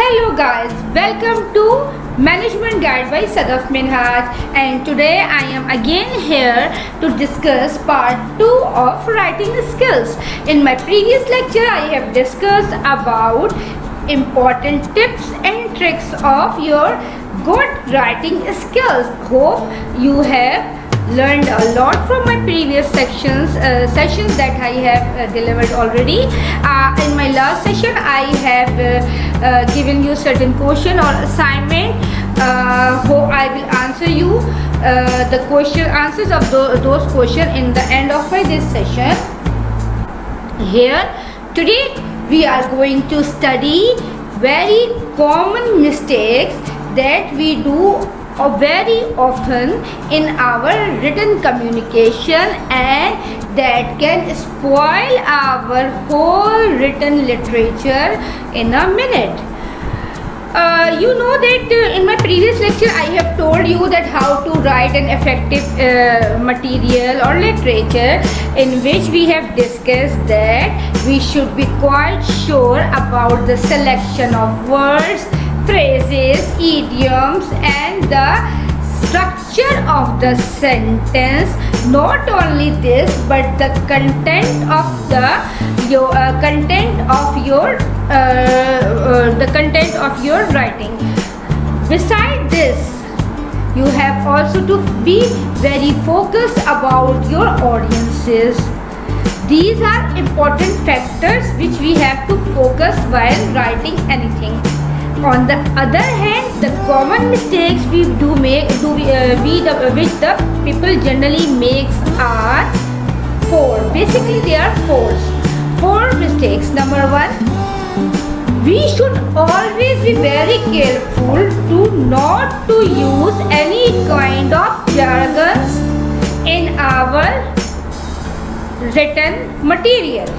Hello guys, welcome to Management Guide by Sadaf Minhaj, and today I am again here to discuss part 2 of writing skills. In my previous lecture I have discussed about important tips and tricks of your good writing skills. Hope you have learned a lot from my previous sessions that I have delivered already. In my last session I have given you certain question or assignment. Hope I will answer you the answers of those questions in the end of this session. Here today we are going to study very common mistakes that we do very often in our written communication, and that can spoil our whole written literature in a minute. You know that in my previous lecture I have told you that how to write an effective material or literature, in which we have discussed that we should be quite sure about the selection of words, phrases, idioms and the structure of the sentence. Not only this, but the content of your writing. Beside this, you have also to be very focused about your audiences. These are important factors which we have to focus while writing anything. On the other hand, the common mistakes we do make, which the people generally makes are four. Basically, there are four mistakes. Number one, we should always be very careful to not to use any kind of jargons in our written material.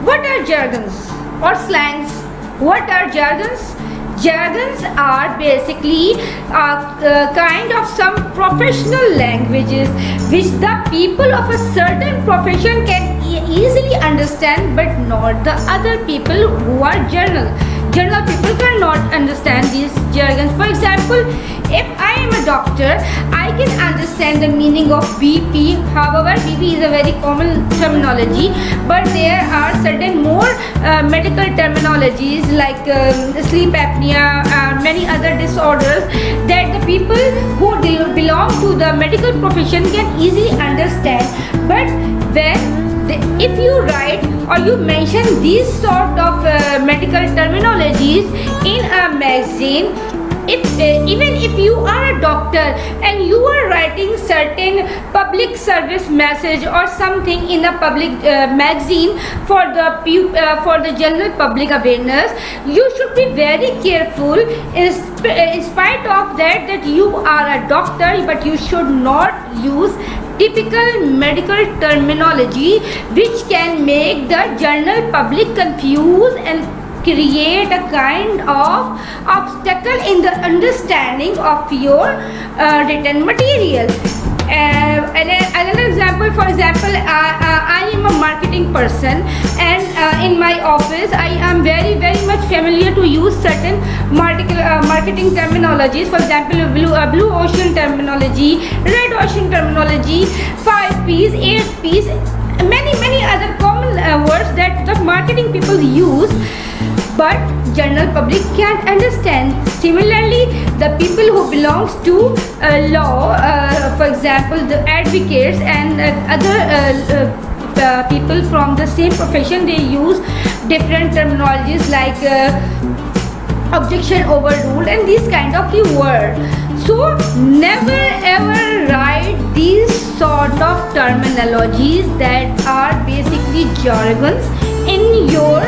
What are jargons or slangs? What are jargons? Jargons are basically kind of some professional languages which the people of a certain profession can easily understand, but not the other people who are general people cannot understand these jargons. For example, if I am a doctor, I can understand the meaning of BP. However, BP is a very common terminology, but there are certain more medical terminologies like sleep apnea, many other disorders that the people who belong to the medical profession can easily understand. But if you write or you mention these sort of medical terminologies in a magazine, even if you are a doctor and you are writing certain public service message or something in a public magazine for the general public awareness, you should be very careful in spite of that you are a doctor, but you should not use typical medical terminology which can make the general public confused and create a kind of obstacle in the understanding of your written material. Another example, for example, I am a marketing person, and in my office I am very much familiar to use certain marketing terminologies. For example, blue ocean terminology, red ocean terminology, 5 P's, 8 P's, many other common words that the marketing people use, but general public can't understand. Similarly, the people who belongs to law, for example the advocates and other people from the same profession, they use different terminologies like objection overruled and these kind of the word. So never ever write these sort of terminologies that are basically jargons in your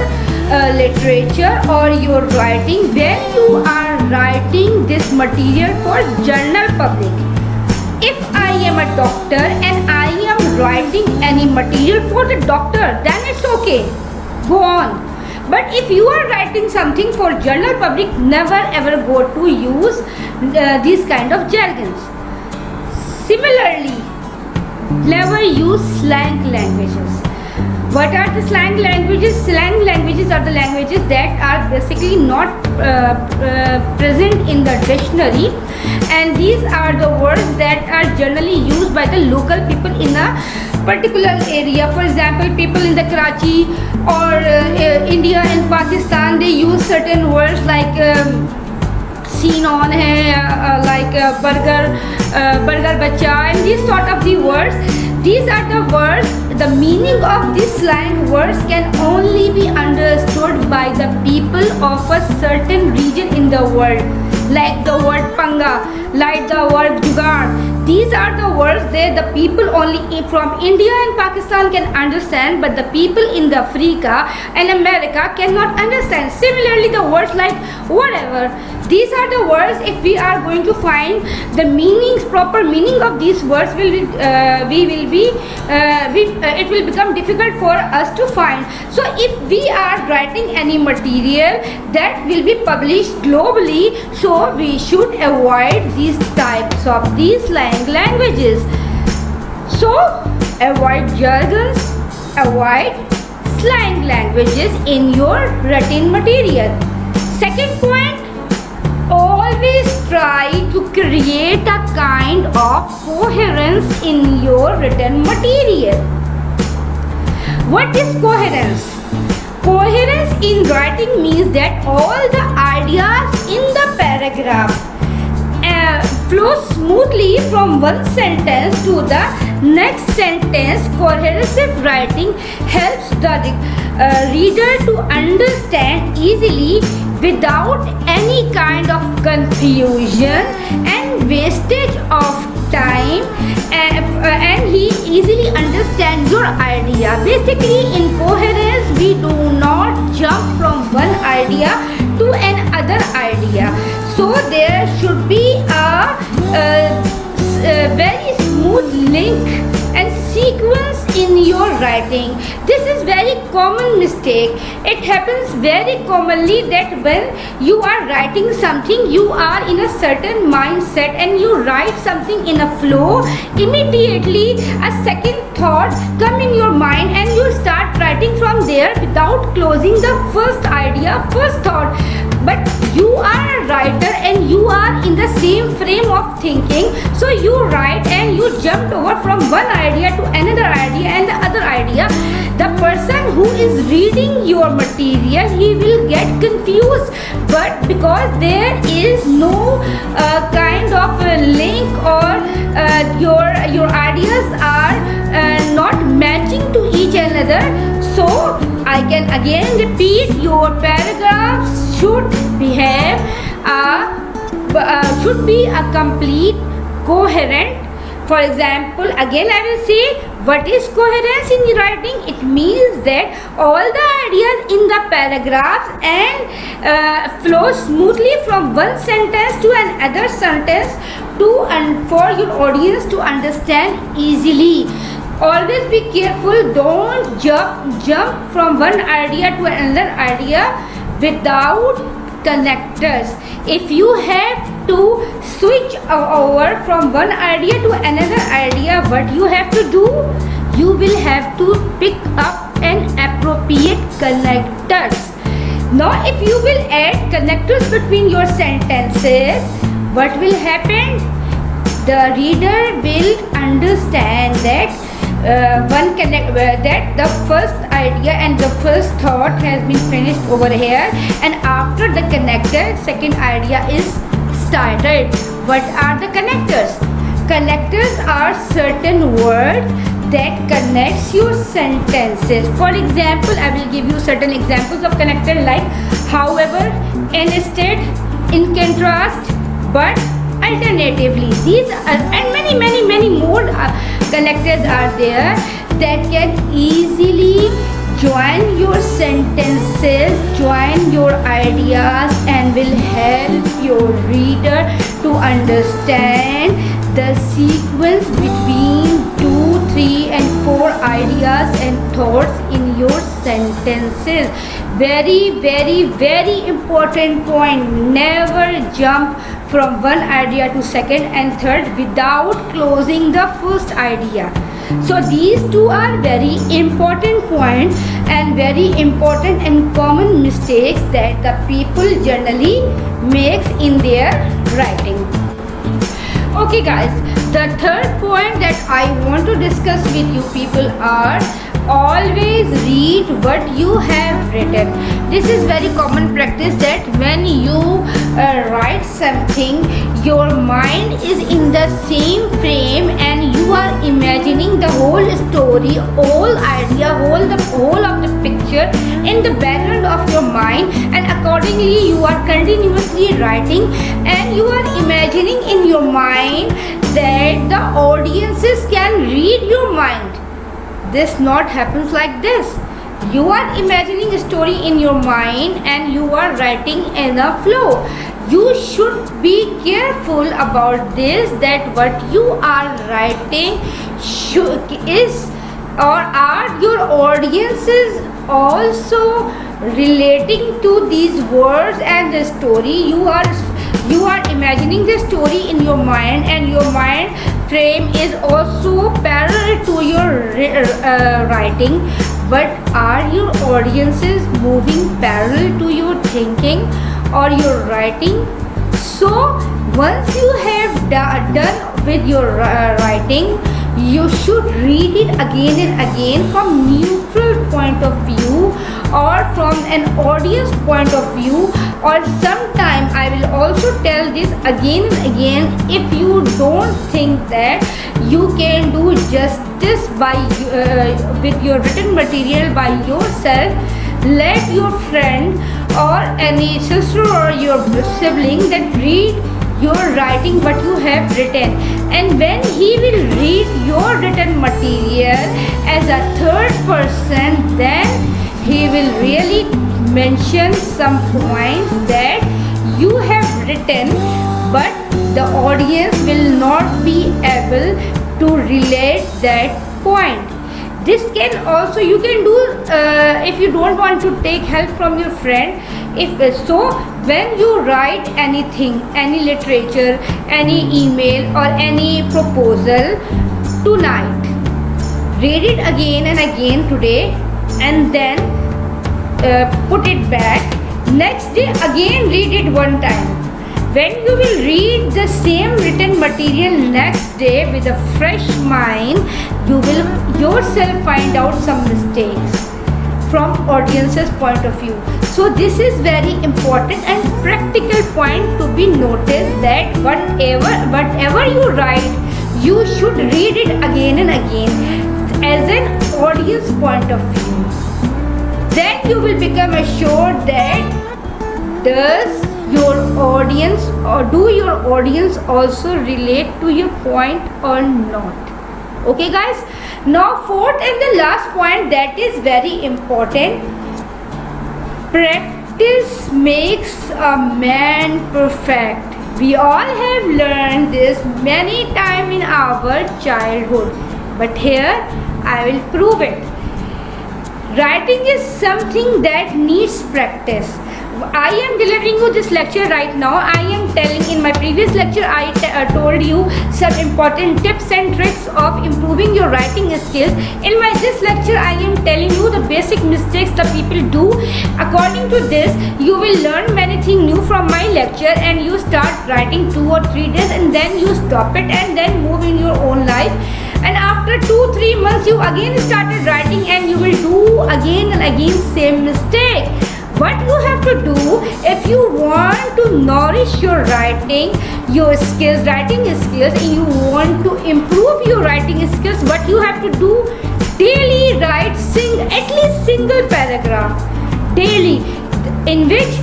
literature or your writing when you are writing this material for general public. If I am a doctor and I am writing any material for the doctor, then it's okay, go on. But if you are writing something for general public, never ever go to use these kind of jargons. Similarly, never use slang languages. What are the slang languages? Slang languages are the languages that are basically not present in the dictionary, and these are the words that are generally used by the local people in a particular area. For example, people in the Karachi or India and Pakistan, they use certain words like seen on hai, like burger bacha, and these sort of the words. These are the words. The meaning of these slang words can only be understood by the people of a certain region in the world, like the word panga, like the word jugaad. These are the words that the people only from India and Pakistan can understand, but the people in the Africa and America cannot understand. Similarly, the words like whatever. These are the words. If we are going to find the meanings, proper meaning of these words, it will become difficult for us to find. So, if we are writing any material that will be published globally, so we should avoid these types of these slang languages. So, avoid jargons, avoid slang languages in your written material. Second point, always try to create a kind of coherence in your written material. What is coherence? Coherence in writing means that all the ideas in the paragraph flow smoothly from one sentence to the next sentence. Cohesive writing helps the reader to understand easily without any kind of confusion and wastage of time, and he easily understands your idea. Basically, in coherence, we do not jump from one idea to another idea. So there should be a very smooth link and sequence in your writing. This is very common mistake. It happens very commonly that when you are writing something, you are in a certain mindset and you write something in a flow. Immediately a second thought come in your mind and you start writing from there without closing the first idea, first thought. But you are a writer and you are in the same frame of thinking, so you write and you jumped over from one idea to another idea and the other idea. The person who is reading your material, he will get confused, but because there is no kind of a link or your ideas are not matching to each another. So I can again repeat, your paragraphs should be a complete coherent. For example, again I will say, what is coherence in writing? It means that all the ideas in the paragraphs and flow smoothly from one sentence to another sentence for your audience to understand easily. Always be careful, don't jump from one idea to another idea without connectors. If you have to switch over from one idea to another idea, what you have to do? You will have to pick up an appropriate connectors. Now if you will add connectors between your sentences, what will happen? The reader will understand that that the first idea and the first thought has been finished over here, and after the connector, second idea is started. What are the connectors? Connectors are certain words that connects your sentences. For example, I will give you certain examples of connector like however, instead, in contrast, but, alternatively. These are, and many more connectors are there that can easily join your sentences, join your ideas, and will help your reader to understand the sequence between 2, 3 and 4 ideas and thoughts in your sentences. Very important point. Never jump from one idea to second and third without closing the first idea. So these two are very important points and very important and common mistakes that the people generally makes in their writing. Okay guys, the third point that I want to discuss with you people are always read what you have written. This is very common practice that when you write something, your mind is in the same frame and you are imagining the whole story, whole idea, whole of the picture in the background of your mind, and accordingly you are continuously writing and you are imagining in your mind that the audiences can read your mind. This not happens like this. You are imagining a story in your mind and you are writing in a flow. You should be careful about this, that what you are writing is or are your audiences also relating to these words and the story. You are imagining the story in your mind and your mind frame is also parallel to your writing, but are your audiences moving parallel to your thinking or your writing? So once you have done with your writing, you should read it again and again from neutral point of view or from an audience point of view, or sometime I will also tell this again and again, if you don't think that you can do justice by with your written material by yourself, let your friend or any sister or your sibling that read your writing what you have written, and when he will read your written material as a third person, then he will really mention some points that you have written, but the audience will not be able to relate that point. This can also you can do if you don't want to take help from your friend. If so, when you write anything, any literature, any email or any proposal tonight, read it again and again today, and then put it back. Next day again read it one time. When you will read the same written material next day with a fresh mind, you will yourself find out some mistakes from audience's point of view. So this is very important and practical point to be noticed, that whatever you write, you should read it again and again as an audience point of view. Then you will become assured that does your audience or do your audience also relate to your point or not. Okay guys, now fourth and the last point that is very important, practice makes a man perfect. We all have learned this many times in our childhood, but here I will prove it. Writing is something that needs practice. I am delivering you this lecture right now. I am telling, in my previous lecture I told you some important tips and tricks of improving your writing skills. In this lecture I am telling you the basic mistakes the people do. According to this, you will learn many things new from my lecture, and you start writing 2 or 3 days and then you stop it and then move in your own life. And after 2-3 months you again started writing and you will do again and again same mistake. What you have to do, if you want to nourish your writing, your skills, writing skills, and you want to improve your writing skills, what you have to do, daily write at least single paragraph daily, in which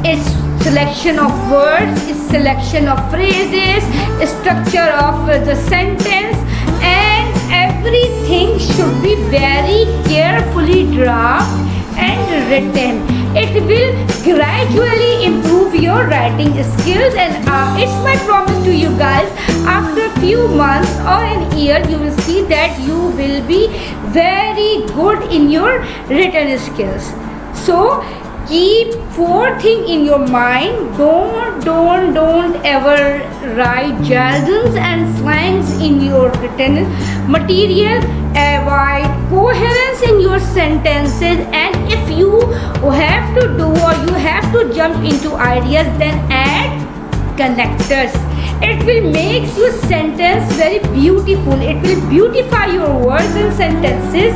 is selection of words, is selection of phrases, structure of the sentence, and everything should be very carefully drafted and written. It will gradually improve your writing skills, and it's my promise to you guys, after a few months or an year you will see that you will be very good in your written skills. So keep four things in your mind. Don't ever write jargons and slangs in your written material. Avoid coherence in your sentences, and if you have to do or you have to jump into ideas, then add connectors. It will make your sentence very beautiful. It will beautify your words and sentences.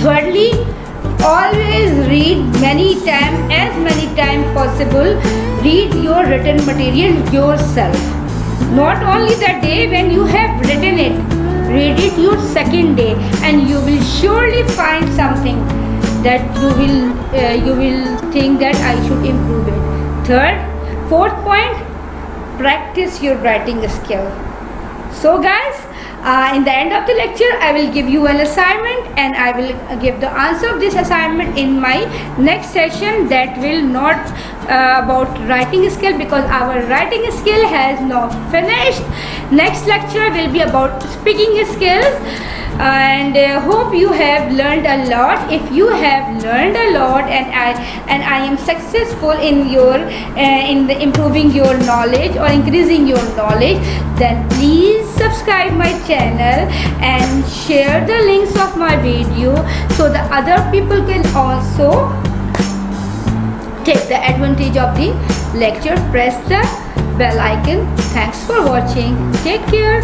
Thirdly, always read as many times possible. Read your written material yourself. Not only the day when you have written it, read it your second day, and you will surely find something that you will think that I should improve it. Fourth point, practice your writing skill. So guys, in the end of the lecture, I will give you an assignment, and I will give the answer of this assignment in my next session. That will not about writing skill, because our writing skill has not finished. Next lecture will be about speaking skills, and hope you have learned a lot. If you have learned a lot, and I am successful in improving your knowledge or increasing your knowledge, then please subscribe my channel and share the links of my video so the other people can also take the advantage of the lecture. Press the bell icon. Thanks for watching. Take care.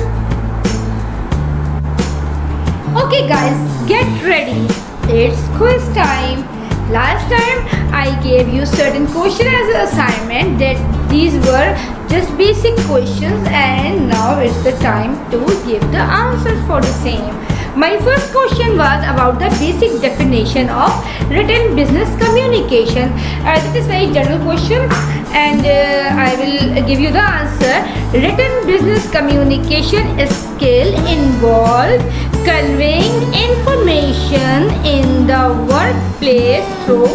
Okay guys, get ready. It's quiz time. Last time I gave you certain questions as an assignment. That these were just basic questions, and now it's the time to give the answers for the same. My first question was about the basic definition of written business communication. This is very general question, and I will give you the answer. Written business communication skill involves conveying information in the workplace through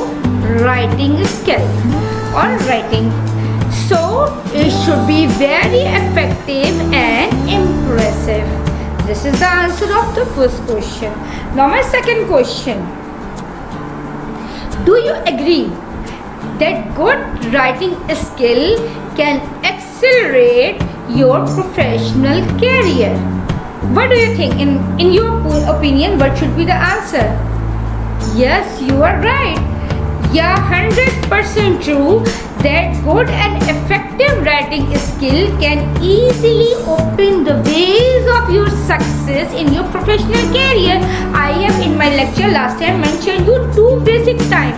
writing skill or writing. So it should be very effective and impressive. This is the answer of the first question. Now my second question. Do you agree that good writing skill can accelerate your professional career? What do you think? In your opinion, what should be the answer? Yes, you are right. Yeah, 100% true that good and effective writing skill can easily open the ways of your success in your professional career. I have in my lecture last time mentioned you two basic times.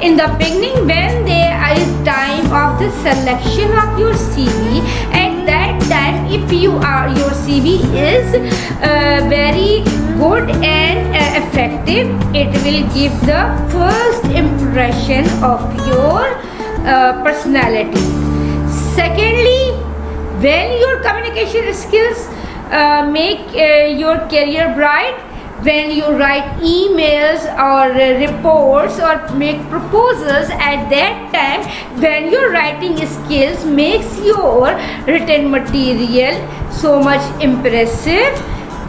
In the beginning, when there is time of the selection of your CV, at that time, if your CV is very good and effective, it will give the first impression of your personality. Secondly, when your communication skills make your career bright, when you write emails or reports or make proposals, at that time when your writing skills makes your written material so much impressive,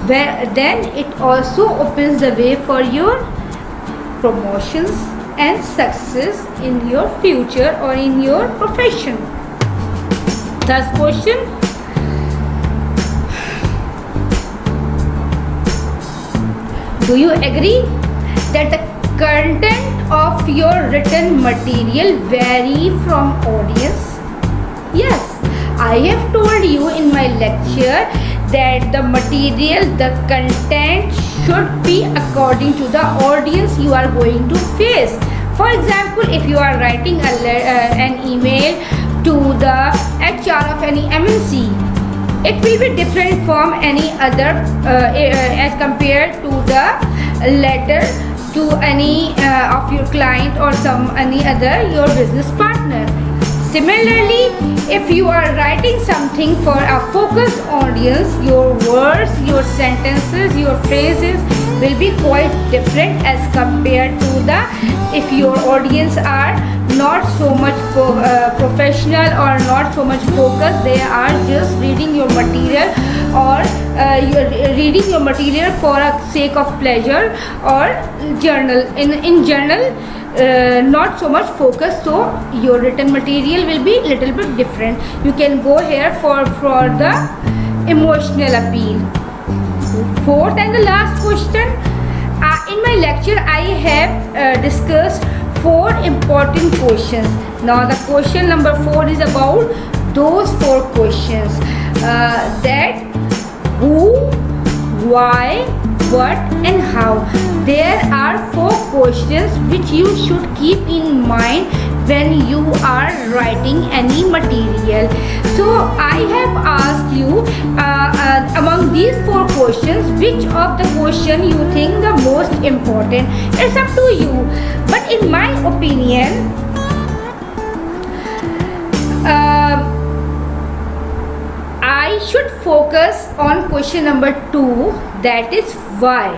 then it also opens the way for your promotions and success in your future or in your profession. Third question. Do you agree that the content of your written material vary from audience? Yes, I have told you in my lecture that the material, the content should be according to the audience you are going to face. For example, if you are writing an email to the HR of any MNC, it will be different from any other as compared to the letter to any of your client or any other your business partner. Similarly, if you are writing something for a focused audience, your words, your sentences, your phrases will be quite different as compared to if your audience are not so much professional or not so much focused. They are just reading your material or you're reading your material for a sake of pleasure, or journal in journal, not so much focus, so your written material will be little bit different. You can go here for the emotional appeal. Fourth and the last question, in my lecture I have discussed 4 important questions. Now the question number 4 is about those 4 questions, that who, why, what and how. There are 4 questions which you should keep in mind when you are writing any material. So I have asked you, among these 4 questions, which of the question you think the most important. It's up to you, but in my opinion, I should focus on question number 2, that is why.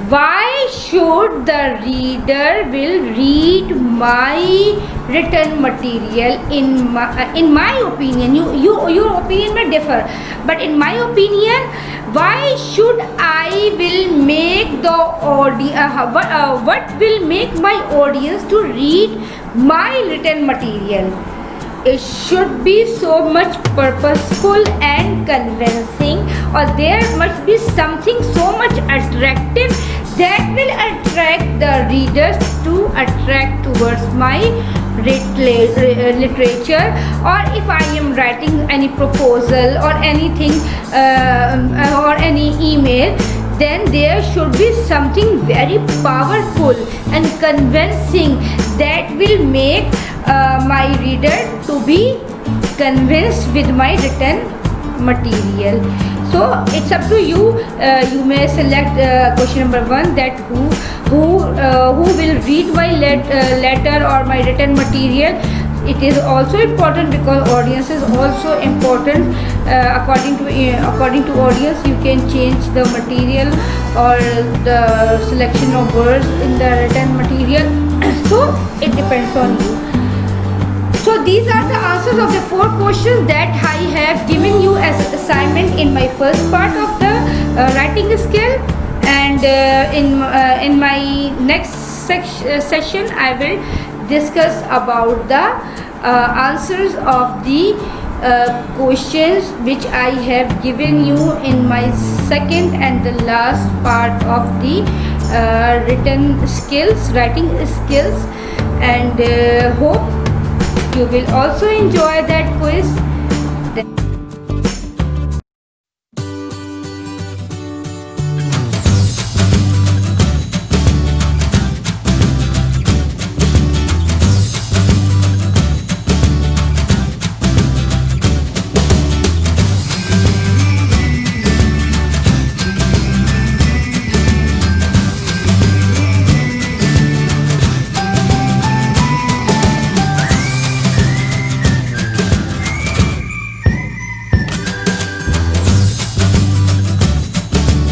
Why should the reader will read my written material? In my opinion, your opinion may differ, but in my opinion, why should I will make the audience, what will make my audience to read my written material? It should be so much purposeful and convincing, or there must be something so much attractive that will attract the readers to attract towards my literature. Or if I am writing any proposal or anything, or any email, then there should be something very powerful and convincing that will make my reader to be convinced with my written material. So it's up to you. You may select question number 1, that who will read my letter or my written material. It is also important because audience is also important. According to audience, you can change the material or the selection of words in the written material. So it depends on you. So these are the answers of the 4 questions that I have given you as assignment in my first part of the writing skill, and in my next session I will discuss about the answers of the questions which I have given you in my second and the last part of the writing skills, and hope you will also enjoy that quiz.